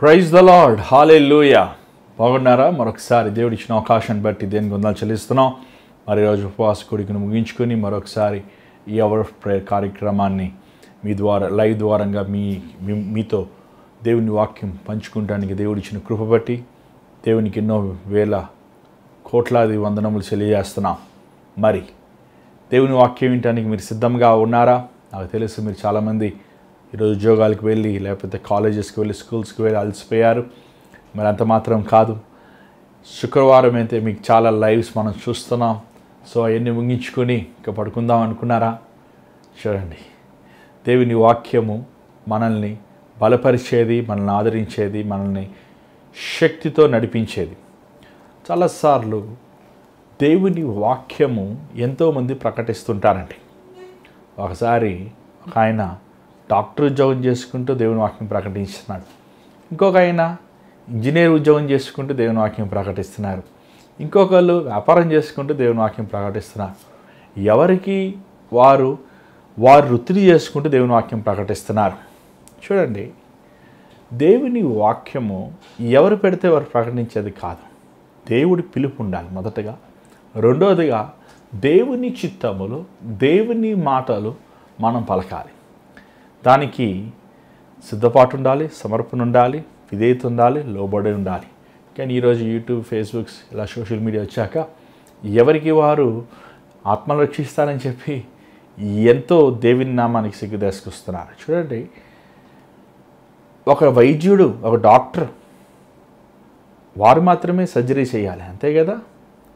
Praise the lord, హల్లెలూయా. బాగున్నారా? మరొకసారి దేవుడు ఇచ్చిన అవకాశాన్ని బట్టి దేనికి వందనాలు చెల్లిస్తున్నాం. మరి ఈరోజు ఉపవాస కూడికను ముగించుకొని మరొకసారి ఈ అవర్ ఆఫ్ ప్రేయర్ కార్యక్రమాన్ని మీ ద్వారా లైవ్ ద్వారంగా మీతో దేవుని వాక్యం పంచుకుంటానికి దేవుడు ఇచ్చిన కృప బట్టి దేవునికి ఎన్నో వేల కోట్లాది వందనములు తెలియజేస్తున్నాం. మరి దేవుని వాక్యం వినటానికి మీరు సిద్ధంగా ఉన్నారా? నాకు తెలుసు మీరు చాలామంది ఈరోజు ఉద్యోగాలకు వెళ్ళి లేకపోతే కాలేజెస్కి వెళ్ళి స్కూల్స్కి వెళ్ళి అలసిపోయారు. మరి అంత మాత్రం కాదు, శుక్రవారం అయితే మీకు చాలా లైవ్స్ మనం చూస్తున్నాం. సో అవన్నీ ముగించుకొని ఇంకా పడుకుందాం అనుకున్నారా? చూడండి, దేవుని వాక్యము మనల్ని బలపరిచేది, మనల్ని ఆదరించేది, మనల్ని శక్తితో నడిపించేది. చాలాసార్లు దేవుని వాక్యము ఎంతోమంది ప్రకటిస్తుంటారండి. ఒకసారి ఆయన డాక్టర్ ఉద్యోగం చేసుకుంటూ దేవుని వాక్యం ప్రకటిస్తున్నాడు. ఇంకొక ఆయన ఇంజనీర్ ఉద్యోగం చేసుకుంటూ దేవుని వాక్యం ప్రకటిస్తున్నారు. ఇంకొకళ్ళు వ్యాపారం చేసుకుంటూ దేవుని వాక్యం ప్రకటిస్తున్నారు. ఎవరికి వారు వృత్తిని చేసుకుంటూ దేవుని వాక్యం ప్రకటిస్తున్నారు. చూడండి, దేవుని వాక్యము ఎవరు పెడితే వారు ప్రకటించేది కాదు. దేవుడి పిలుపు ఉండాలి మొదటగా. రెండవదిగా దేవుని చిత్తములు, దేవుని మాటలు మనం పలకాలి. దానికి సిద్ధపాటు ఉండాలి, సమర్పణ ఉండాలి, విధేయత ఉండాలి, లోబడి ఉండాలి. కానీ ఈరోజు యూట్యూబ్, ఫేస్బుక్స్ ఇలా సోషల్ మీడియా వచ్చాక ఎవరికి వారు ఆత్మను రక్షిస్తారని చెప్పి ఎంతో దేవుని నామానికి సిగ్గు తీసుకొస్తున్నారు. చూడండి, ఒక వైద్యుడు, ఒక డాక్టర్ వారు మాత్రమే సర్జరీ చేయాలి, అంతే కదా?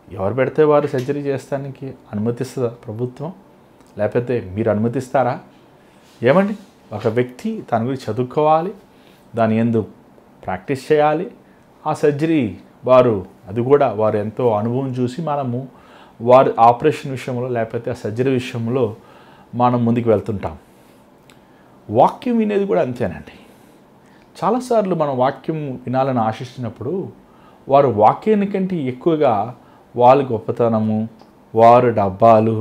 ఎవరు పెడితే వారు సర్జరీ చేస్తానికి అనుమతిస్తుందా ప్రభుత్వం? లేకపోతే మీరు అనుమతిస్తారా? ఏమండి, ఒక వ్యక్తి తన గురించి చదువుకోవాలి, దాని యందు ప్రాక్టీస్ చేయాలి. ఆ సర్జరీ అది కూడా వారు ఎంతో అనుభవం చూసి మనము వారు ఆపరేషన్ విషయంలో లేకపోతే ఆ సర్జరీ విషయంలో మనం ముందుకు వెళ్తుంటాం. వాక్యం వినేది కూడా అంతేనండి. చాలాసార్లు మనం వాక్యం వినాలని ఆశిస్తున్నప్పుడు వారు వాక్యానికంటే ఎక్కువగా వాళ్ళ గొప్పతనము, వారు డబ్బాలు,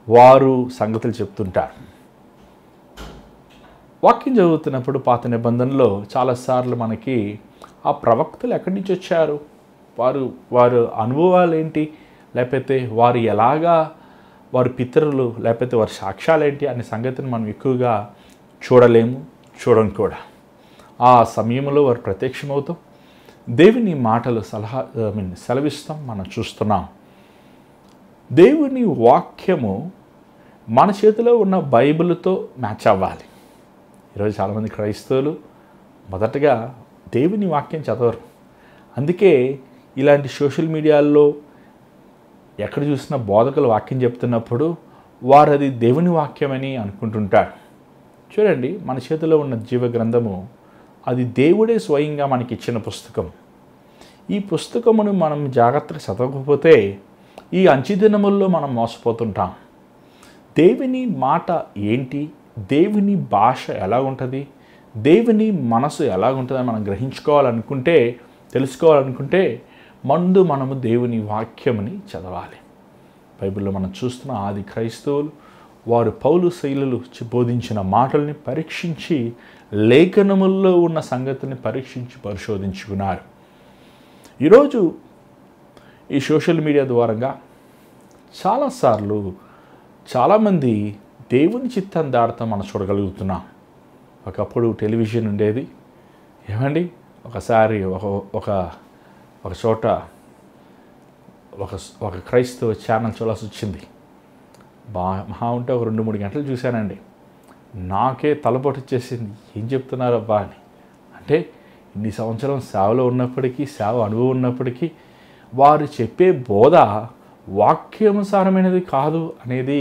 వారు సంగతులు చెప్తుంటారు. వాక్యం చదువుతున్నప్పుడు పాత నిబంధనలో చాలాసార్లు మనకి ఆ ప్రవక్తలు ఎక్కడి నుంచి వచ్చారు, వారు అనుభవాలు ఏంటి, లేకపోతే వారు ఎలాగా వారి పితరులు లేకపోతే వారి సాక్ష్యాలు ఏంటి అనే సంగతిని మనం ఎక్కువగా చూడం కూడా. ఆ సమయంలో వారు ప్రత్యక్షమవుతాం, దేవుని మాటలు సెలవిస్తాం, మనం చూస్తున్నాం. దేవుని వాక్యము మన చేతిలో ఉన్న బైబిల్తో మ్యాచ్ అవ్వాలి. ఈరోజు చాలామంది క్రైస్తవులు మొదటగా దేవుని వాక్యం చదవరు. అందుకే ఇలాంటి సోషల్ మీడియాల్లో ఎక్కడ చూసినా బోధకులు వాక్యం చెప్తున్నప్పుడు వారు అది దేవుని వాక్యమని అనుకుంటుంటారు. చూడండి, మన చేతిలో ఉన్న జీవ గ్రంథము అది దేవుడే స్వయంగా మనకి ఇచ్చిన పుస్తకం. ఈ పుస్తకమును మనం జాగ్రత్తగా చదవకపోతే ఈ అంచెదినముల్లో మనం మోసపోతుంటాం. దేవుని మాట ఏంటి, దేవుని భాష ఎలా ఉంటుంది, దేవుని మనసు ఎలా ఉంటుందని మనం తెలుసుకోవాలనుకుంటే మనము దేవుని వాక్యముని చదవాలి. బైబిల్లో మనం చూస్తున్న ఆది క్రైస్తవులు వారు పౌలు శైలులు బోధించిన మాటల్ని పరీక్షించి లేఖనముల్లో ఉన్న సంగతిని పరిశోధించుకున్నారు. ఈరోజు ఈ సోషల్ మీడియా ద్వారంగా చాలాసార్లు చాలామంది దేవుని చిత్తం దాడుతూ మనం చూడగలుగుతున్నాం. ఒకప్పుడు టెలివిజన్ ఉండేది, ఏమండి, ఒకసారి ఒక చోట ఒక క్రైస్తవ ఛానల్ చూడాల్సి వచ్చింది. మహా ఉంటే ఒక 2-3 గంటలు చూశానండి. నాకే తలపోటు వచ్చేసింది, ఏం చెప్తున్నారబ్బా అని. అంటే ఇన్ని సంవత్సరం సేవలో ఉన్నప్పటికీ, సేవ అనుభవం ఉన్నప్పటికీ వారు చెప్పే బోధ వాక్యానుసారమైనది కాదు అనేది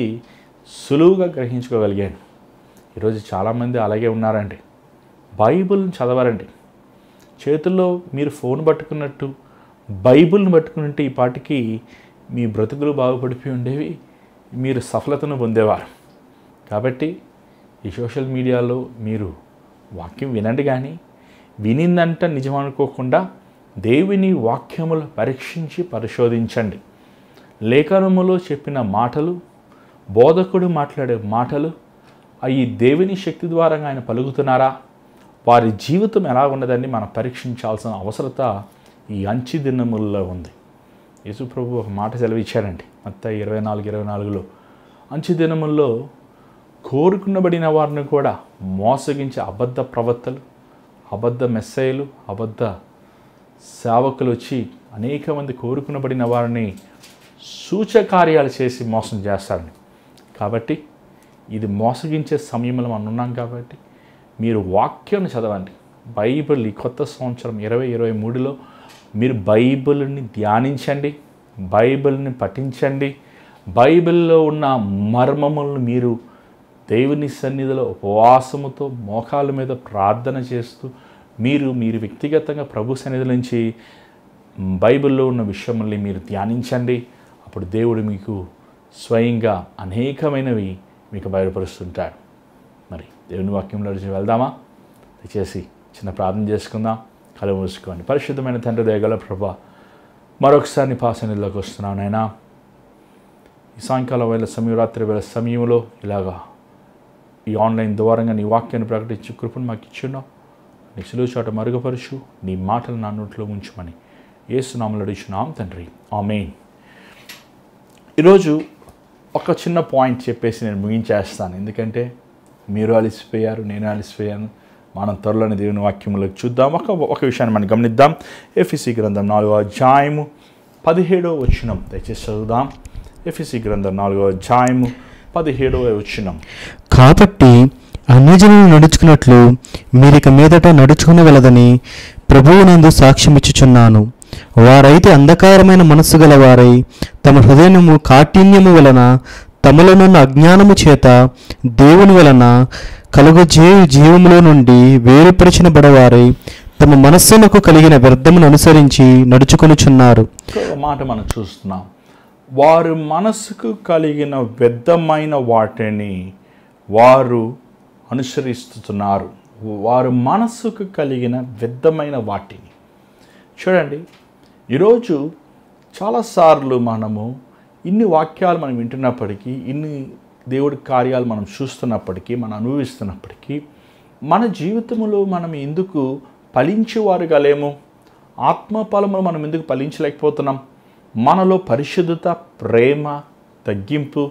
సులువుగా గ్రహించుకోగలిగాను. ఈరోజు చాలామంది అలాగే ఉన్నారండి. బైబిల్ని చదవరండి. చేతుల్లో మీరు ఫోన్ పట్టుకున్నట్టు బైబిల్ని పట్టుకుంటే ఈ పాటికి మీ బ్రతుకులు బాగుపడిపోయి ఉండేవి, మీరు సఫలతను పొందేవారు. కాబట్టి ఈ సోషల్ మీడియాలో మీరు వాక్యం వినండి, కానీ వినిందంట నిజం అనుకోకుండా దేవుని వాక్యములు పరిశోధించండి. లేఖనములో చెప్పిన మాటలు, బోధకుడు మాట్లాడే మాటలు అవి దేవుని శక్తి ద్వారా ఆయన పలుకుతున్నారా, వారి జీవితం ఎలా ఉన్నదని మనం పరీక్షించాల్సిన అవసరత ఈ అంచె దినముల్లో ఉంది. యేసు ప్రభు ఒక మాట సెలవిచ్చాడండి మత్తయి 24:24లో, అంచె దినముల్లో కోరుకునబడిన వారిని కూడా మోసగించే అబద్ధ ప్రవక్తలు, అబద్ధ మెస్సయ్యలు, అబద్ధ సేవకులు వచ్చి అనేక మంది కోరుకునబడిన వారిని సూచకార్యాలు చేసి మోసం చేస్తారని. కాబట్టి ఇది మోసగించే సమయంలో మనం ఉన్నాం. కాబట్టి మీరు వాక్యాన్ని చదవండి. బైబిల్ ఈ కొత్త సంవత్సరం 2023లో మీరు బైబిల్ని ధ్యానించండి, బైబిల్ని పఠించండి. బైబిల్లో ఉన్న మర్మములను మీరు దేవుని సన్నిధిలో ఉపవాసముతో మోకాళ్ళ మీద ప్రార్థన చేస్తూ మీరు వ్యక్తిగతంగా ప్రభు సన్నిధి నుంచి బైబిల్లో ఉన్న విషయముల్ని మీరు ధ్యానించండి. అప్పుడు దేవుడు మీకు స్వయంగా అనేకమైనవి మీకు బయలుపరుస్తుంటాడు. మరి దేవుని వాక్యంలో వెళ్దామా? దయచేసి చిన్న ప్రార్థన చేసుకుందాం. కళ్ళు మూసుకోండి. పరిశుద్ధమైన తండ్రి, దయగల ప్రభా, మరొకసారి నీ సన్నిధిలోకి వస్తున్నాను నాయనా. ఈ సాయంకాలం వేళ సమయం, రాత్రి వేళ సమయంలో ఇలాగా ఈ ఆన్లైన్ ద్వారంగా నీ వాక్యాన్ని ప్రకటించి కృపను మాకు ఇచ్చున్నావు. నీ సులువు చోట మరుగుపరుచు, నీ మాటలు నా నోట్లో ఉంచమని యేసు నామములో అడుగుచున్నాం తండ్రి, ఆమేన్. ఈరోజు ఒక చిన్న పాయింట్ చెప్పేసి నేను ముగించేస్తాను. ఎందుకంటే మీరు అలసిపోయారు, నేను అలసిపోయాను. మనం త్వరలోని దేవుని వాక్యంలోకి చూద్దాం. ఒక విషయాన్ని మనం గమనిద్దాం. ఎఫెసీ గ్రంథం 4వ అధ్యాయము 17వ వచనం దయచేసి చదువుదాం. ఎఫెసీ గ్రంథం 4వ అధ్యాయము 17వ వచనం. కాబట్టి అన్యజనులు నడుచుకున్నట్లు మీరిక మీదట నడుచుకుని వెలదని ప్రభువునందు సాక్ష్యమిచ్చుచున్నాను. వారైతే అంధకారమైన మనస్సు గల వారై తమ హృదయము కాఠిన్యము వలన తమలోనున్న అజ్ఞానము చేత దేవుని వలన కలుగజేయు జీవములో నుండి వేరుపరిచిన బడవారై తమ మనస్సునకు కలిగిన వ్యర్థమును అనుసరించి నడుచుకొనుచున్నారు. మాట మనం చూస్తున్నాం. వారి మనస్సుకు కలిగిన వ్యర్థమైన వాటిని వారు అనుసరిస్తున్నారు. వారి మనస్సుకు కలిగిన వ్యర్థమైన వాటిని చూడండి. ఈరోజు చాలాసార్లు మనము ఇన్ని వాక్యాలు మనం వింటున్నప్పటికీ, ఇన్ని దేవుడి కార్యాలు మనం చూస్తున్నప్పటికీ, మనం అనుభవిస్తున్నప్పటికీ మన జీవితంలో మనం ఎందుకు ఫలించేవారుగా లేము? ఆత్మఫలములు మనం ఎందుకు ఫలించలేకపోతున్నాం? మనలో పరిశుద్ధత, ప్రేమ, తగ్గింపు,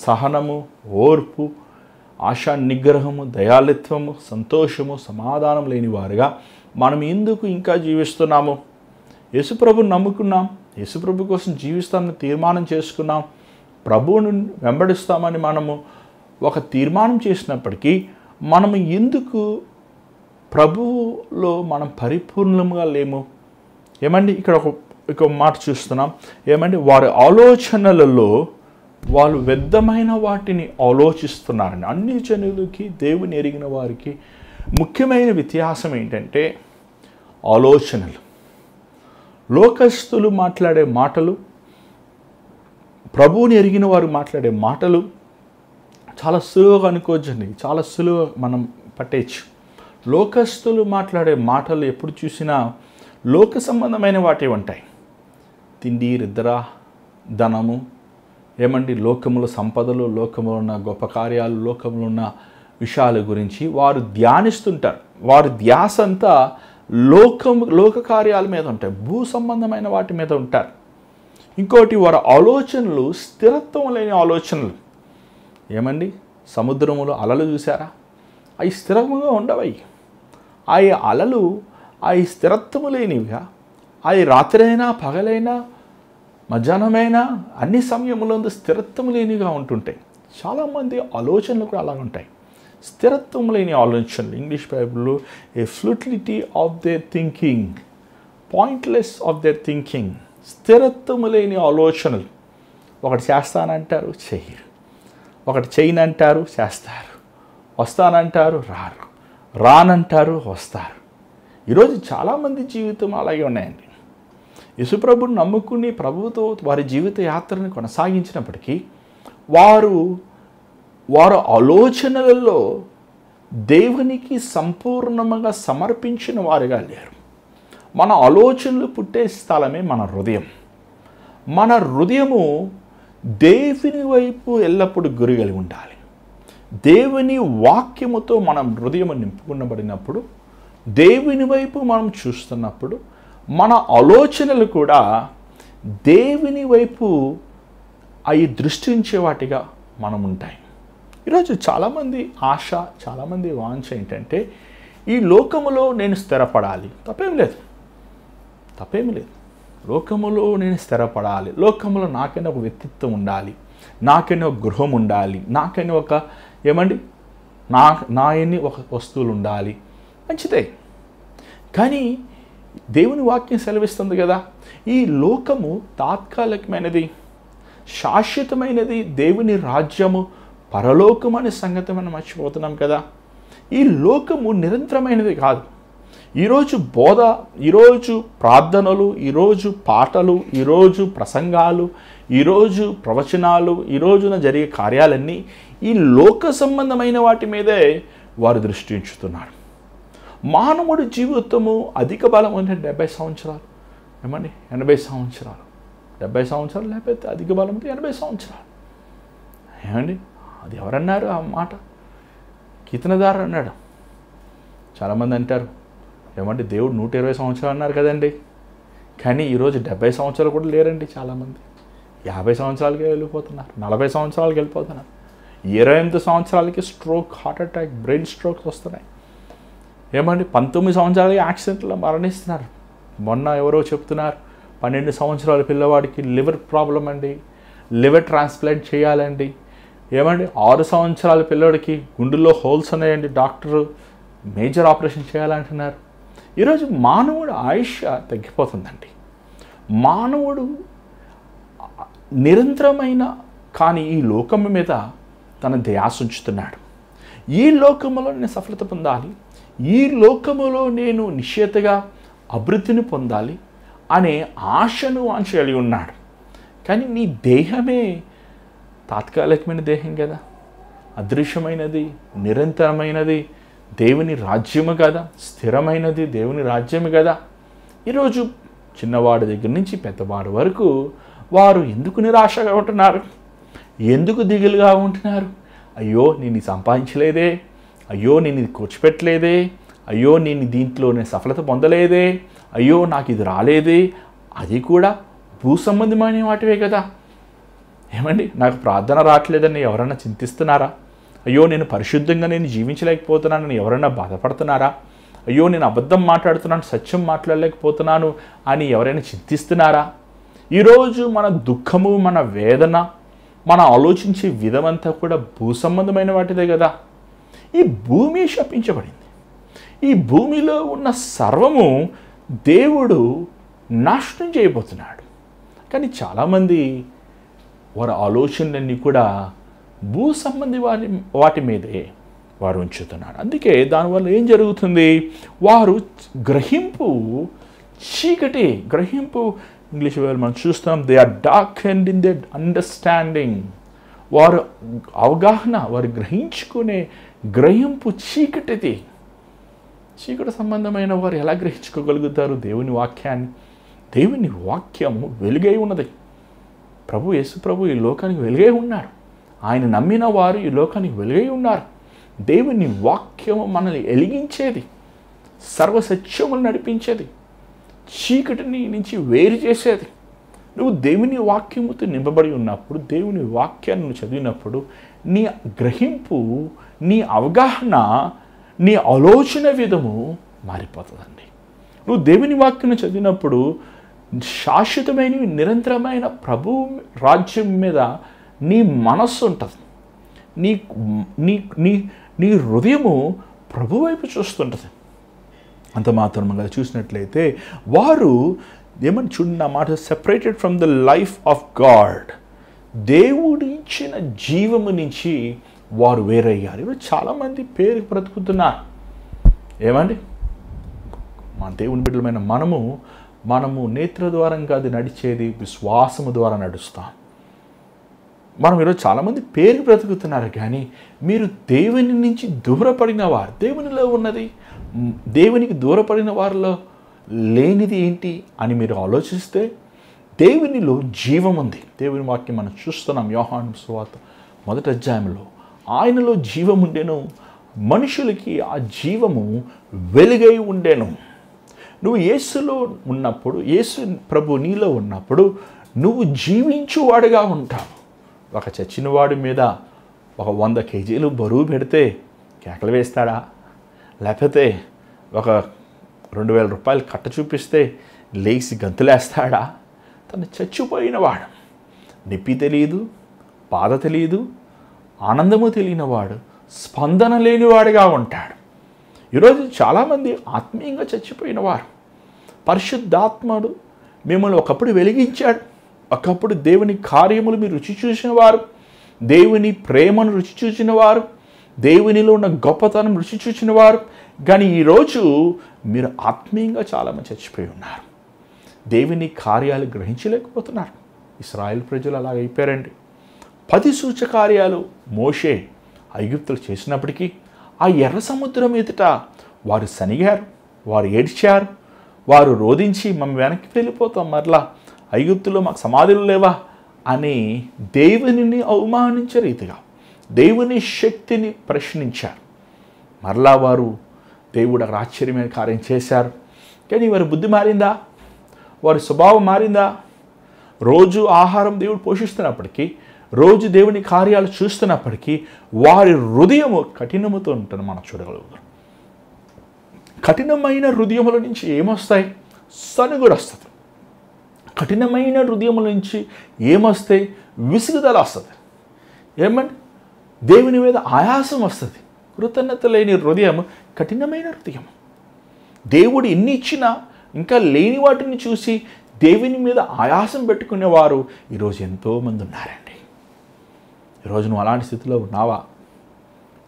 సహనము, ఓర్పు, ఆశా నిగ్రహము, దయాళిత్వము, సంతోషము, సమాధానం లేని వారుగా మనం ఎందుకు ఇంకా జీవిస్తున్నాము? యేసుప్రభుని నమ్ముకున్నాం, యేసుప్రభు కోసం జీవిస్తామని తీర్మానం చేసుకున్నాం, ప్రభువును వెంబడిస్తామని మనము ఒక తీర్మానం చేసినప్పటికీ మనము ఎందుకు ప్రభువులో మనం పరిపూర్ణంగా లేము? ఏమండి, ఇక్కడ ఒక మాట చూస్తున్నాం. ఏమండి, వారి ఆలోచనలలో వాళ్ళు వ్యర్థమైన వాటిని ఆలోచిస్తున్నారని. అన్ని జనులకి, దేవుని ఎరిగిన వారికి ముఖ్యమైన వ్యత్యాసం ఏంటంటే ఆలోచనలు. లోకస్తులు మాట్లాడే మాటలు, ప్రభువుని ఎరిగిన వారు మాట్లాడే మాటలు చాలా సులువుగా అనుకోవచ్చండి, చాలా సులువుగా మనం పట్టేయచ్చు. లోకస్తులు మాట్లాడే మాటలు ఎప్పుడు చూసినా లోక సంబంధమైన వాటి ఉంటాయి. తిండి, నిద్ర, ధనము, ఏమండి లోకముల సంపదలు, లోకములో ఉన్న గొప్ప కార్యాలు, లోకములో ఉన్న విషయాల గురించి వారు ధ్యానిస్తుంటారు. వారి ధ్యాస అంతా లోక కార్యాల మీద ఉంటాయి, భూ సంబంధమైన వాటి మీద ఉంటారు. ఇంకోటి, వారి ఆలోచనలు స్థిరత్వం లేని ఆలోచనలు. ఏమండి, సముద్రములో అలలు చూసారా? అవి స్థిరంగా ఉండవై. ఆ అలలు అవి స్థిరత్వము లేనివిగా, అవి రాత్రైనా పగలైనా మధ్యాహ్నమైనా అన్ని సమయంలో స్థిరత్వం లేనిగా ఉంటుంటాయి. చాలామంది ఆలోచనలు కూడా అలాగ ఉంటాయి, స్థిరత్వం లేని ఆలోచనలు. ఇంగ్లీష్ బైబిల్లో a futility of their thinking, pointless of their thinking, స్థిరత్వం లేని ఆలోచనలు. ఒకటి చేస్తానంటారు, చేయరు. ఒకటి చేయనంటారు, చేస్తారు. వస్తానంటారు, రారు. రానంటారు, వస్తారు. ఈరోజు చాలామంది జీవితం అలాగే ఉన్నాయండి. యేసుప్రభుని నమ్ముకుని ప్రభువుతో వారి జీవిత యాత్రను కొనసాగించినప్పటికీ వారు ఆలోచనలలో దేవునికి సంపూర్ణంగా సమర్పించిన వారుగా లేరు. మన ఆలోచనలు పుట్టే స్థలమే మన హృదయం. మన హృదయము దేవుని వైపు ఎల్లప్పుడూ గురి కలిగి ఉండాలి. దేవుని వాక్యముతో మనం హృదయం నింపుకునబడినప్పుడు దేవుని వైపు మనం చూస్తున్నప్పుడు మన ఆలోచనలు కూడా దేవుని వైపు అవి దృష్టించే వాటిగా మనం ఉంటాయి. ఈరోజు చాలామంది ఆశ, చాలామంది వాంఛ ఏంటంటే ఈ లోకములో నేను స్థిరపడాలి. తప్పేమి లేదు. లోకములో నేను స్థిరపడాలి, లోకములో నాకైనా ఒక వ్యక్తిత్వం ఉండాలి, నాకైనా ఒక గృహం ఉండాలి, నాకైనా ఒక నా ఎన్ని ఒక వస్తువులు ఉండాలి. మంచిదే, కానీ దేవుని వాక్యం సెలవిస్తుంది కదా, ఈ లోకము తాత్కాలికమైనది, శాశ్వతమైనది దేవుని రాజ్యము పరలోకం అనే సంగతి మనం మర్చిపోతున్నాం కదా. ఈ లోకము నిరంతరమైనది కాదు. ఈరోజు బోధ, ఈరోజు ప్రార్థనలు, ఈరోజు పాటలు, ఈరోజు ప్రసంగాలు, ఈరోజు ప్రవచనాలు, ఈ రోజున జరిగే కార్యాలన్నీ ఈ లోక సంబంధమైన వాటి మీదే వారు దృష్టి ఉంచుతున్నారు. మానవుడి జీవితము అధిక బలం అంటే 70 సంవత్సరాలు, 80 సంవత్సరాలు, 70 సంవత్సరాలు, లేకపోతే అధిక బలం అంటే 80 సంవత్సరాలు. అది ఎవరన్నారు ఆ మాట? కీర్తనదారు అన్నాడు. చాలామంది అంటారు, దేవుడు 120 సంవత్సరాలు అన్నారు కదండి, కానీ ఈరోజు 70 సంవత్సరాలు కూడా లేరండి. చాలామంది 50 సంవత్సరాలకే వెళ్ళిపోతున్నారు, 40 సంవత్సరాలకి వెళ్ళిపోతున్నారు. 28 సంవత్సరాలకి stroke, heart attack, brain strokes వస్తున్నాయి. 19 సంవత్సరాలకి యాక్సిడెంట్లో మరణిస్తున్నారు. మొన్న ఎవరో చెప్తున్నారు, 12 సంవత్సరాల పిల్లవాడికి లివర్ ప్రాబ్లం అండి, లివర్ ట్రాన్స్ప్లాంట్ చేయాలండి. 6 సంవత్సరాల పిల్లవాడికి గుండెల్లో హోల్స్ ఉన్నాయండి, డాక్టరు మేజర్ ఆపరేషన్ చేయాలంటున్నారు. ఈరోజు మానవుడు ఆయుష్ తగ్గిపోతుందండి. మానవుడు నిరంతరమైన కానీ ఈ లోకం మీద తన ధ్యాస ఉంచుతున్నాడు. ఈ లోకములో నేను సఫలత పొందాలి, ఈ లోకములో నేను నిశ్చేతగా అభివృద్ధిని పొందాలి అనే ఆశను వాంఛ కలిగి ఉన్నాడు. కానీ నీ దేహమే తాత్కాలికమైన దేహం కదా, అదృశ్యమైనది, నిరంతరమైనది దేవుని రాజ్యము కదా, స్థిరమైనది దేవుని రాజ్యము కదా. ఈరోజు చిన్నవాడి దగ్గర నుంచి పెద్దవాడి వరకు వారు ఎందుకు నిరాశగా ఉంటున్నారు, ఎందుకు దిగులుగా ఉంటున్నారు? అయ్యో నేను సంపాదించలేదే, అయ్యో నేను ఇది కూర్చిపెట్టలేదే, అయ్యో నేను దీంట్లో నేను సఫలత పొందలేదే, అయ్యో నాకు ఇది రాలేదే. అది కూడా భూ సంబంధమైన వాటివే కదా. నాకు ప్రార్థన రావట్లేదని ఎవరైనా చింతిస్తున్నారా? అయ్యో నేను పరిశుద్ధంగా నేను జీవించలేకపోతున్నానని ఎవరైనా బాధపడుతున్నారా? అయ్యో నేను అబద్ధం మాట్లాడుతున్నాను, సత్యం మాట్లాడలేకపోతున్నాను అని ఎవరైనా చింతిస్తున్నారా? ఈరోజు మన దుఃఖము, మన వేదన, మన ఆలోచించే విధమంతా కూడా భూ సంబంధమైన వాటిదే కదా. ఈ భూమి శపించబడింది. ఈ భూమిలో ఉన్న సర్వము దేవుడు నాశనం చేయబోతున్నాడు. కానీ చాలామంది వారి ఆలోచనలన్నీ కూడా భూ సంబంధి వాటి మీదే వారు ఉంచుతున్నారు. అందుకే దానివల్ల ఏం జరుగుతుంది? వారు గ్రహింపు చీకటి, ఇంగ్లీష్ వేళ మనం చూస్తాం, they are darkened in their understanding. వారు అవగాహన, వారు గ్రహించుకునే గ్రహింపు చీకటిది. చీకటి సంబంధమైన వారు ఎలా గ్రహించుకోగలుగుతారు దేవుని వాక్యాన్ని? దేవుని వాక్యము వెలుగై ఉన్నది. యేసు ప్రభు ఈ లోకానికి వెలుగై ఉన్నారు. ఆయన నమ్మిన వారు ఈ లోకానికి వెలుగై ఉన్నారు. దేవుని వాక్యము మనల్ని వెలిగించేది, సర్వసత్యములు నడిపించేది, చీకటిని నుంచి వేరు చేసేది. నువ్వు దేవుని వాక్యముతో నింపబడి ఉన్నప్పుడు, దేవుని వాక్యాన్ని నువ్వు చదివినప్పుడు నీ గ్రహింపు, నీ అవగాహన, నీ ఆలోచన విధము మారిపోతుందండి. నువ్వు దేవుని వాక్యాన్ని చదివినప్పుడు శాశ్వతమైన నిరంతరమైన ప్రభు రాజ్యం మీద నీ మనస్సు ఉంటుంది. నీ నీ నీ నీ హృదయము ప్రభు వైపు చూస్తుంటుంది. అంత మాత్రమే చూసినట్లయితే వారు ఏమని చూడండి మాట, separated from the life of God, దేవుడి ఇచ్చిన జీవము నుంచి వారు వేరయ్యారు. ఇప్పుడు చాలామంది పేరు బ్రతుకుతున్నారు. మా దేవుని బిడ్డలమైన మనము నేత్ర ద్వారంగా అది నడిచేది విశ్వాసము ద్వారా నడుస్తాం. మనం ఈరోజు చాలామంది పేరు బ్రతుకుతున్నారు, కానీ మీరు దేవుని నుంచి దూరపడిన వారు, దేవునిలో ఉన్నది, దేవునికి దూరపడిన వారిలో లేనిది ఏంటి అని మీరు ఆలోచిస్తే దేవునిలో జీవం ఉంది. దేవుని వాక్యం మనం చూస్తున్నాం. యోహాను సువార్త 1వ అధ్యాయంలో ఆయనలో జీవం ఉండెను, మనుషులకి ఆ జీవము వెలుగై ఉండెను. నువ్వు యేసులో ఉన్నప్పుడు, యేసు ప్రభు నీలో ఉన్నప్పుడు నువ్వు జీవించువాడుగా ఉంటావు. ఒక చచ్చినవాడి మీద ఒక 100 కేజీలు బరువు పెడితే కేకలు వేస్తాడా? లేకపోతే ఒక 2000 రూపాయలు కట్ట చూపిస్తే లేచి గంతులేస్తాడా? తను చచ్చిపోయినవాడు, నొప్పి తెలియదు, బాధ తెలియదు, ఆనందము తెలియనివాడు, స్పందన లేనివాడుగా ఉంటాడు. ఈరోజు చాలామంది ఆత్మీయంగా చచ్చిపోయినవారు. పరిశుద్ధాత్ముడు మిమ్మల్ని ఒకప్పుడు వెలిగించాడు. ఒకప్పుడు దేవుని కార్యములు మీరు రుచి చూసినవారు, దేవుని ప్రేమను రుచి చూసినవారు, దేవునిలో ఉన్న గొప్పతనం రుచి చూసినవారు. కానీ ఈరోజు మీరు ఆత్మీయంగా చాలామంది చచ్చిపోయి ఉన్నారు. దేవుని కార్యాలు గ్రహించలేకపోతున్నారు. ఇశ్రాయేల్ ప్రజలు అలాగ అయిపోయారండి. 10 సూచకార్యాలు మోషే ఐగుప్తులు చేసినప్పటికీ ఆ ఎర్ర సముద్రం ఎదుట వారు సనిగారు, వారు ఏడ్చారు, వారు రోధించి మేము వెనక్కి వెళ్ళిపోతాం, మరలా ఐగుప్తులో మాకు సమాధులు లేవా అని దేవునిని అవమానించే రీతిగా దేవుని శక్తిని ప్రశ్నించారు. మరలా వారు దేవుడు ఆశ్చర్యమైన కార్యం చేశారు. కానీ వారి బుద్ధి మారిందా? వారి స్వభావం మారిందా? రోజు ఆహారం దేవుడు పోషిస్తున్నప్పటికీ, రోజు దేవుని కార్యాలు చూస్తున్నప్పటికీ వారి హృదయము కఠినముతో ఉంటుంది. మనం చూడగలుగుతాం. కఠినమైన హృదయముల నుంచి ఏమొస్తాయి? సనుగుడు వస్తుంది. కఠినమైన హృదయముల నుంచి ఏమొస్తాయి? విసుగుదల వస్తుంది. ఏమండి? దేవుని మీద ఆయాసం వస్తుంది. కృతజ్ఞత లేని హృదయం కఠినమైన హృదయం. దేవుడు ఎన్ని ఇచ్చినా ఇంకా లేని వాటిని చూసి దేవుని మీద ఆయాసం పెట్టుకునేవారు ఈరోజు ఎంతోమంది ఉన్నారండి. ఈరోజు నువ్వు అలాంటి స్థితిలో ఉన్నావా?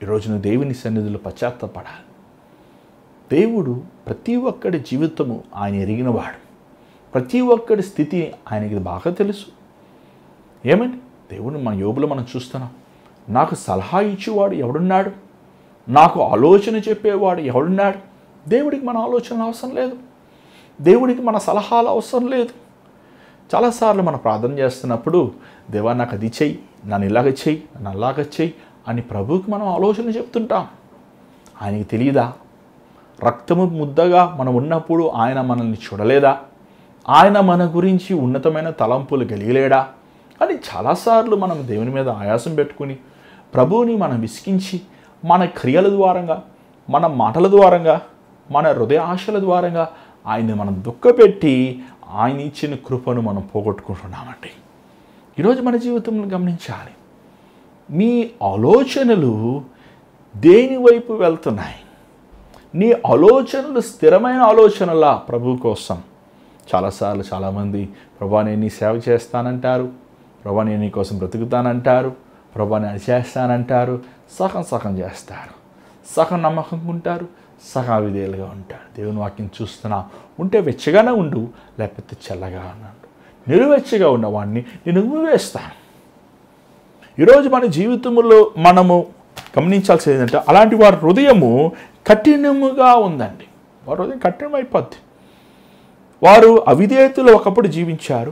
ఈరోజు నువ్వు దేవుని సన్నిధిలో పశ్చాత్తాపడాలి. దేవుడు ప్రతి ఒక్కడి జీవితము ఆయన ఎరిగినవాడు. ప్రతి ఒక్కడి స్థితి ఆయనకి బాగా తెలుసు. ఏమండి? దేవుడు మన యోబులో మనం చూస్తున్నాం. నాకు సలహా ఇచ్చేవాడు ఎవడున్నాడు? నాకు ఆలోచన చెప్పేవాడు ఎవడున్నాడు? దేవుడికి మన ఆలోచనలు అవసరం లేదు. దేవుడికి మన సలహాలు అవసరం లేదు. చాలాసార్లు మనం ప్రార్థన చేస్తున్నప్పుడు దేవా నాకు అది చెయ్యి, నన్ను ఇలాగ చెయ్యి, నన్ను అలాగ చెయ్యి అని ప్రభువుకి మనం ఆలోచన చెప్తుంటాం. ఆయనకి తెలియదా? రక్తము ముద్దగా మనం ఉన్నప్పుడు ఆయన మనల్ని చూడలేదా? ఆయన మన గురించి ఉన్నతమైన తలంపులు కలిగలేడా అని చాలాసార్లు మనం దేవుని మీద ఆయాసం పెట్టుకుని ప్రభువుని మనం విసిగించి మన క్రియల ద్వారంగా, మన మాటల ద్వారంగా, మన హృదయ ఆశల ద్వారంగా ఆయన్ని మనం దుఃఖపెట్టి ఆయన ఇచ్చిన కృపను మనం పోగొట్టుకుంటున్నామండి. ఈరోజు మన జీవితంలో గమనించాలి. మీ ఆలోచనలు దేని వైపు వెళ్తున్నాయి? నీ ఆలోచనలు స్థిరమైన ఆలోచనలా ప్రభు కోసం? చాలాసార్లు చాలామంది ప్రభా నేను నీ సేవ చేస్తానంటారు, ప్రభా నేను నీ కోసం బ్రతుకుతానంటారు, ప్రభా నేను చేస్తానంటారు, సగం చేస్తారు, సగం నమ్మకంగా ఉంటారు, సగం అవిధేయులుగా ఉంటారు. దేవుని వాక్యం చూస్తున్నా ఉంటే వెచ్చగానే ఉండు, లేకపోతే చల్లగా ఉన్నాడు. నిలువెచ్చగా ఉన్నవాడిని నేను వేస్తాను. ఈరోజు మన జీవితంలో మనము గమనించాల్సింది ఏంటంటే అలాంటి వారి హృదయము కఠినముగా ఉందండి. వారి హృదయం కఠినమైపోద్ది. వారు అవిధేయతలు ఒకప్పుడు జీవించారు,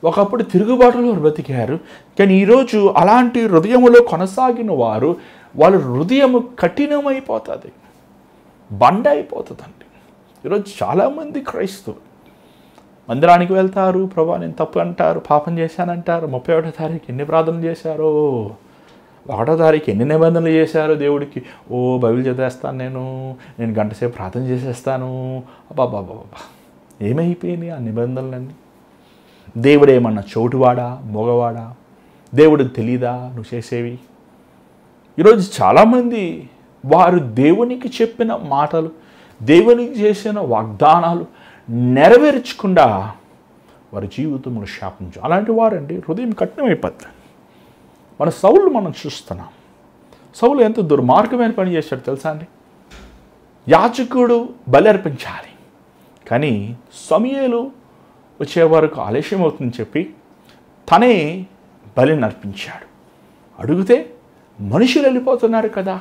ఒకప్పుడు తిరుగుబాటులో బ్రతికారు. కానీ ఈరోజు అలాంటి హృదయములో కొనసాగిన వారు వాళ్ళ హృదయము కఠినమైపోతుంది, బండ అయిపోతుందండి. ఈరోజు చాలామంది క్రైస్తవులు మందిరానికి వెళ్తారు, ప్రభా నేను తప్పు అంటారు, పాపం చేశానంటారు. 31వ తారీఖు ఎన్ని ప్రార్థనలు చేశారో, 1వ తారీఖు ఎన్ని నిబంధనలు చేశారో దేవుడికి. ఓ బైబిల్ చదివేస్తాను, నేను గంట సేపు ప్రార్థన చేసేస్తాను. అబ్బాబాబా, ఏమైపోయినాయి ఆ నిబంధనలన్నీ? దేవుడు ఏమన్నా చోటువాడా, మగవాడా? దేవుడికి తెలీదా నువ్వు చేసేవి? ఈరోజు చాలామంది వారు దేవునికి చెప్పిన మాటలు, దేవునికి చేసిన వాగ్దానాలు నెరవేర్చకుండా వారి జీవితంలో శాపించు. అలాంటి వారండి హృదయం కఠినమైపోతుంది. మన సౌలు మనం చూస్తున్నాం. సౌలు ఎంత దుర్మార్గమైన పని చేశాడు తెలుసా అండి? యాజకుడు బలి అర్పించాలి, కానీ సమూయేలు వచ్చే వరకు ఆలస్యం అవుతుందని చెప్పి తనే బలిని అర్పించాడు. అడిగితే మనుషులు వెళ్ళిపోతున్నారు కదా.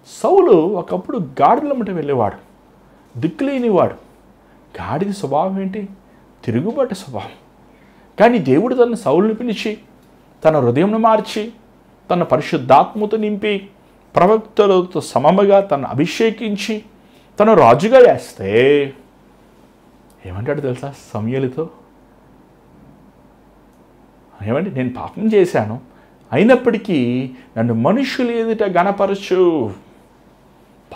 సౌలు ఒకప్పుడు గాడిదలమ్మట వెళ్ళేవాడు, దిక్కులేనివాడు. గాడిద స్వభావం ఏంటి? తిరుగుబాటు స్వభావం. కానీ దేవుడు తన సౌలుని పిలిచి తన హృదయంను మార్చి తన పరిశుద్ధాత్మతో నింపి ప్రవక్తలతో సమముగా తను అభిషేకించి తను రాజుగా వేస్తే ఏమంటాడు తెలుసా సమూయేలుతో? ఏమంటే నేను పాపం చేశాను, అయినప్పటికీ నన్ను మనుషులు ఎదుట గణపరచు.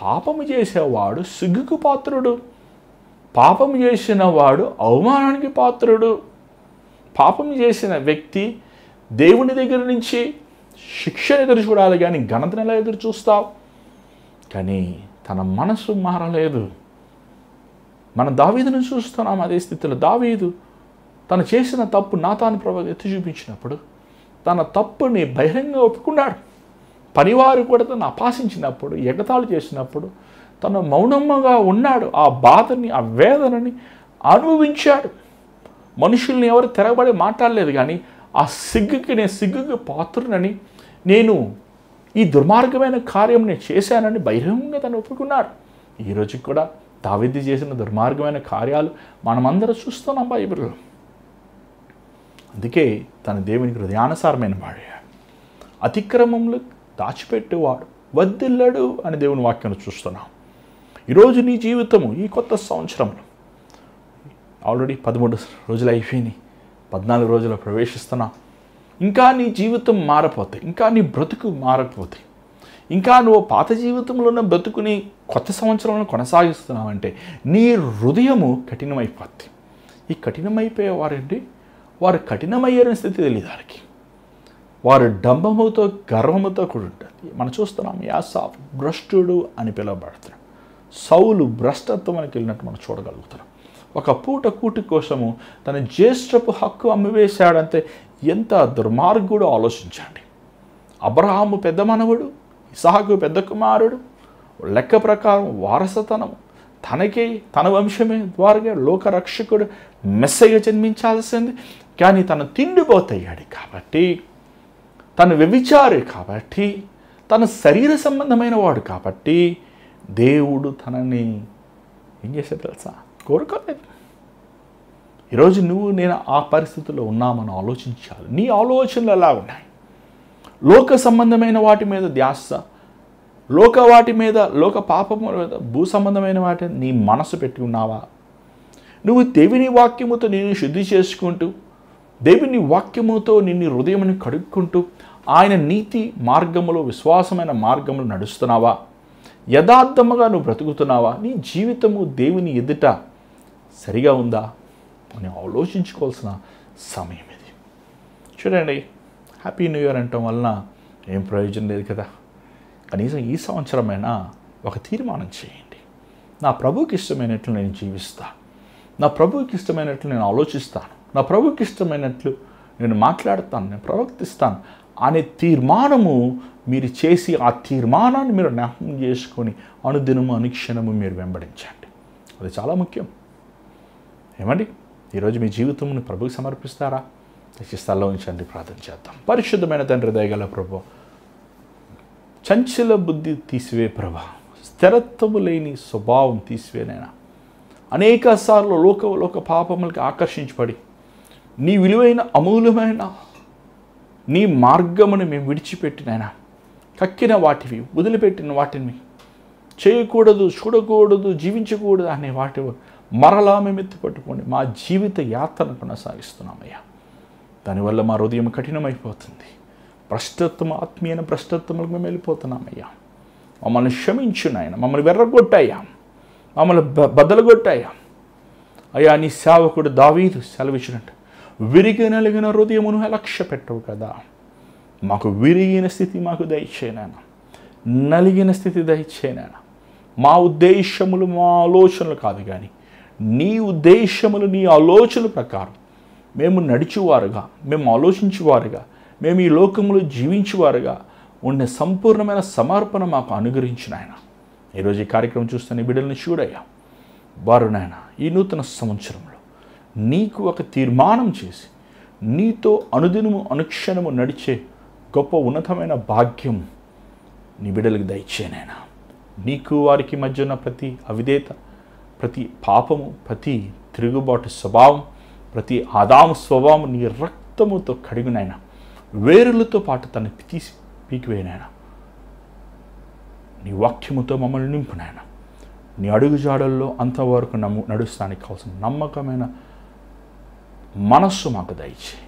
పాపము చేసేవాడు సిగ్గుకు పాత్రుడు, పాపము చేసిన వాడు అవమానానికి పాత్రుడు. పాపం చేసిన వ్యక్తి దేవుని దగ్గర నుంచి శిక్షణ ఎదురు చూడాలి, కానీ ఘనతను ఎలా ఎదురు చూస్తావు? కానీ తన మనసు మారలేదు. మన దావీదును చూస్తున్నాం అదే స్థితిలో. దావీదు తను చేసిన తప్పు నాతాను ప్రభు ఎత్తి చూపించినప్పుడు తన తప్పుని బహిరంగంగా ఒప్పుకున్నాడు. పనివారు కూడా తను అపాసించినప్పుడు, ఎగతాళి చేసినప్పుడు తను మౌనంగా ఉన్నాడు. ఆ బాధని, ఆ వేదనని అనుభవించాడు. మనుషుల్ని ఎవరు తిరగబడి మాట్లాడలేదు, కానీ ఆ సిగ్గుకి పాత్రునని, నేను ఈ దుర్మార్గమైన కార్యం నేను చేశానని బహిరంగంగా తను ఒప్పుకున్నాడు. ఈరోజు కూడా దావీదు చేసిన దుర్మార్గమైన కార్యాలు మనమందరం చూస్తున్నాం బైబిల్లో. అందుకే తన దేవునికి హృదయానుసారమైన వాడు, అతిక్రమంలో దాచిపెట్టేవాడు వద్దిల్లడు అని దేవుని వాక్యాన్ని చూస్తున్నాం. ఈరోజు నీ జీవితము ఈ కొత్త సంవత్సరంలో ఆల్రెడీ 13 రోజులు అయిపోయినాయి, 14 రోజులు ప్రవేశిస్తున్నాం. ఇంకా నీ జీవితం మారపోతే, ఇంకా నీ బ్రతుకు మారకపోతే, ఇంకా నువ్వు పాత జీవితంలో ఉన్న బ్రతుకుని కొత్త సంవత్సరంలో కొనసాగిస్తున్నావంటే నీ హృదయము కఠినమైపోద్ది. ఈ కఠినమైపోయేవారండి, వారు కఠినమయ్యే స్థితి తెలియదు వారికి. వారు డంబముతో గర్వముతో కూడా ఉంటుంది. మనం చూస్తున్నాం యాసాఫ్ భ్రష్టుడు అని పిలువబడుతున్నాడు. సౌలు భ్రష్టత్వానికి వెళ్ళినట్టు మనం చూడగలుగుతున్నాం. ఒక పూట కూటి కోసము తన జ్యేష్ఠపు హక్కు అమ్మివేశాడంటే ఎంత దుర్మార్గుడు ఆలోచించండి. అబ్రహాము పెద్ద మనవుడు, ఇసాకు పెద్ద కుమారుడు, లెక్క ప్రకారం వారసతనము తనకే, తన వంశమే ద్వారా లోకరక్షకుడు మెస్సయ్య జన్మించాల్సింది. కానీ తను తిండిపోతయ్యాడు కాబట్టి, తను వ్యభిచారి కాబట్టి, తన శరీర సంబంధమైన వాడు కాబట్టి దేవుడు తనని ఏం చేశాడు తెలుసా? కోరుకోలేదు. ఈరోజు నువ్వు నేను ఆ పరిస్థితుల్లో ఉన్నామని ఆలోచించాలి. నీ ఆలోచనలు ఎలా ఉన్నాయి? లోక సంబంధమైన వాటి మీద ధ్యాస, వాటి మీద, లోక పాపము మీద, భూ సంబంధమైన వాటి నీ మనసు పెట్టి ఉన్నావా? నువ్వు దేవుని వాక్యముతో నిన్ను శుద్ధి చేసుకుంటూ, దేవుని వాక్యముతో నిన్ను హృదయముని కడుక్కుంటూ, ఆయన నీతి మార్గములో, విశ్వాసమైన మార్గములు నడుస్తున్నావా? యథార్థముగా నువ్వు బ్రతుకుతున్నావా? నీ జీవితము దేవుని ఎదుట సరిగా ఉందా అని ఆలోచించుకోవాల్సిన సమయం ఇది. చూడండి, హ్యాపీ న్యూ ఇయర్ అంటాం వలన ఏం ప్రయోజనం లేదు కదా. కనీసం ఈ సంవత్సరమైనా ఒక తీర్మానం చేయండి. నా ప్రభువుకి ఇష్టమైనట్లు నేను జీవిస్తాను, నా ప్రభువుకి ఇష్టమైనట్లు నేను ఆలోచిస్తాను, నా ప్రభువుకి ఇష్టమైనట్లు నేను మాట్లాడతాను, నేను ప్రవర్తిస్తాను అనే తీర్మానము మీరు చేసి, ఆ తీర్మానాన్ని మీరు జ్ఞాపకం చేసుకొని అనుదినము అనుక్షణము మీరు వెంబడించండి. అది చాలా ముఖ్యం. ఏమండి, ఈరోజు మీ జీవితంను ప్రభువుకి సమర్పిస్తారా? ఈ స్థలంలో ఉంచండి, ప్రార్థన చేద్దాం. పరిశుద్ధమైన తండ్రి, దయగల ప్రభు, చంచల బుద్ధి తీసివే ప్రభా, స్థిరత్వము లేని స్వభావం తీసివేనైనా. అనేక సార్లు లోక పాపములకి ఆకర్షించబడి నీ విలువైన అమూల్యమైన నీ మార్గమును మేము విడిచిపెట్టినైనా, కక్కిన వాటివి, వదిలిపెట్టిన వాటిని, చేయకూడదు, చూడకూడదు, జీవించకూడదు అనే వాటి మరలా మేము ఎత్తిపట్టుకోండి మా జీవిత యాత్రను కొనసాగిస్తున్నామయ్యా. దానివల్ల మా హృదయం కఠినమైపోతుంది. భ్రష్టత్వం, ఆత్మీయ భ్రష్టత్వములకు మేము వెళ్ళిపోతున్నామయ్యా. మమ్మల్ని క్షమించు నాయన, మమ్మల్ని వెర్రగొట్టాయా, మమ్మల్ని బద్దలుగొట్టాయా అయ్యా. నీ సేవకుడు దావీదు సెలవిచ్చినట్టు విరిగి నలిగిన హృదయమును లక్ష్య పెట్టవు కదా. మాకు విరిగిన స్థితి మాకు దయచేయనైనా, నలిగిన స్థితి దయచేయనైనా. మా ఉద్దేశములు, మా ఆలోచనలు కాదు, కానీ నీ ఉద్దేశములు, నీ ఆలోచనల ప్రకారం మేము నడిచేవారుగా, మేము ఆలోచించేవారుగా, మేము ఈ లోకములో జీవించేవారుగా ఉండే సంపూర్ణమైన సమర్పణ మాకు అనుగ్రహించిన ఆయన. ఈరోజు ఈ కార్యక్రమం చూస్తున్న ఈ బిడ్డలను చూడయ్యా. వారు నాయన ఈ నూతన సంవత్సరంలో నీకు ఒక తీర్మానం చేసి నీతో అనుదినము అనుక్షణము నడిచే గొప్ప ఉన్నతమైన భాగ్యం నీ బిడ్డలకు దయచేయనైనా. నీకు వారికి మధ్య ఉన్న ప్రతి అవిధేత, ప్రతి పాపము, ప్రతి తిరుగుబాటు స్వభావం, ప్రతి ఆదాము స్వభావం నీ రక్తముతో కడిగినైనా, వేరులతో పాటు తను తీసి పీకివేయనైనా. నీ వాక్యముతో మమ్మల్ని నింపు నాయన. నీ అడుగుజాడల్లో అంతవరకు నడుస్తానికి కావాల్సిన నమ్మకమైన మనస్సు మాకు దయచేయి.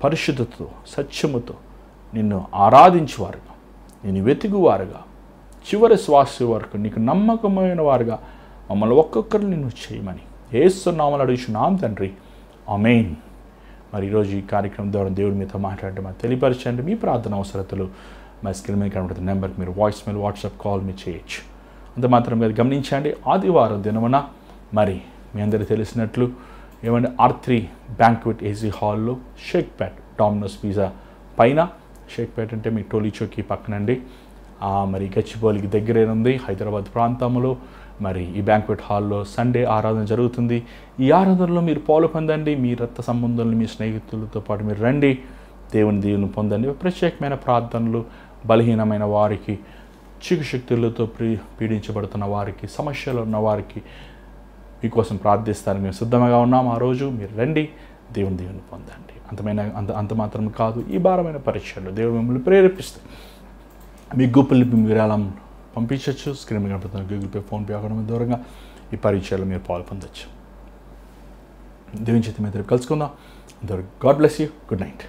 పరిశుద్ధతతో సత్యముతో నిన్ను ఆరాధించేవారుగా, నేను వెతుకువారుగా, చివరి శ్వాస వరకు నీకు నమ్మకమైన వారుగా మమ్మల్ని ఒక్కొక్కరు నిన్ను చేయమని యేసు నామములో అడుగుచున్నాం తండ్రి. ఆమేన్. మరి ఈరోజు ఈ కార్యక్రమం ద్వారా దేవుడు మీతో మాట్లాడడం అది తెలియపరచండి. మీ ప్రార్థన అవసరతలు మా స్క్రీన్ మీద కనబడుతున్న నెంబర్కి మీరు వాయిస్ మెయిల్, వాట్సాప్ కాల్ మీరు చేయొచ్చు. అంత మాత్రం మీరు గమనించండి, ఆదివారం దినమున మరి మీ అందరికీ తెలిసినట్లు ఏమంటే R3 బ్యాంక్వెట్ ఏసీ హాల్లో షేక్పేట్ డామినోస్ పిజ్జా పైన, షేక్పేట్ అంటే మీ టోలీ చౌకీ పక్కనండి, మరి గచ్చిబౌలికి దగ్గరే ఉంది హైదరాబాద్ ప్రాంతంలో. మరి ఈ బ్యాంక్వెట్ హాల్లో సండే ఆరాధన జరుగుతుంది. ఈ ఆరాధనలో మీరు పాలు పొందండి. మీ రక్త సంబంధాలను మీ స్నేహితులతో పాటు మీరు రండి, దేవుని దీవెనలు పొందండి. ప్రత్యేకమైన ప్రార్థనలు, బలహీనమైన వారికి, చీకు శక్తులతో పీడించబడుతున్న వారికి, సమస్యలు ఉన్న వారికి మీకోసం ప్రార్థిస్తాను. మేము సిద్ధంగా ఉన్నాం. ఆ రోజు మీరు రండి, దేవుని దీవెనలు పొందండి. అంత మాత్రం కాదు, ఈ భారమైన పరీక్షల్లో దేవుడు మిమ్మల్ని ప్రేరేపిస్తే మీ గూగుల్ పే విరాళం పంపించవచ్చు. స్క్రీన్ మీద కనపడుతున్న గూగుల్ పే, ఫోన్పే అకౌంట్ ద్వారా ఈ పరీక్షలో మీరు పాలు పొందొచ్చు. దేవుని చేతి మీద కలుసుకుందాం. God bless you. Good night.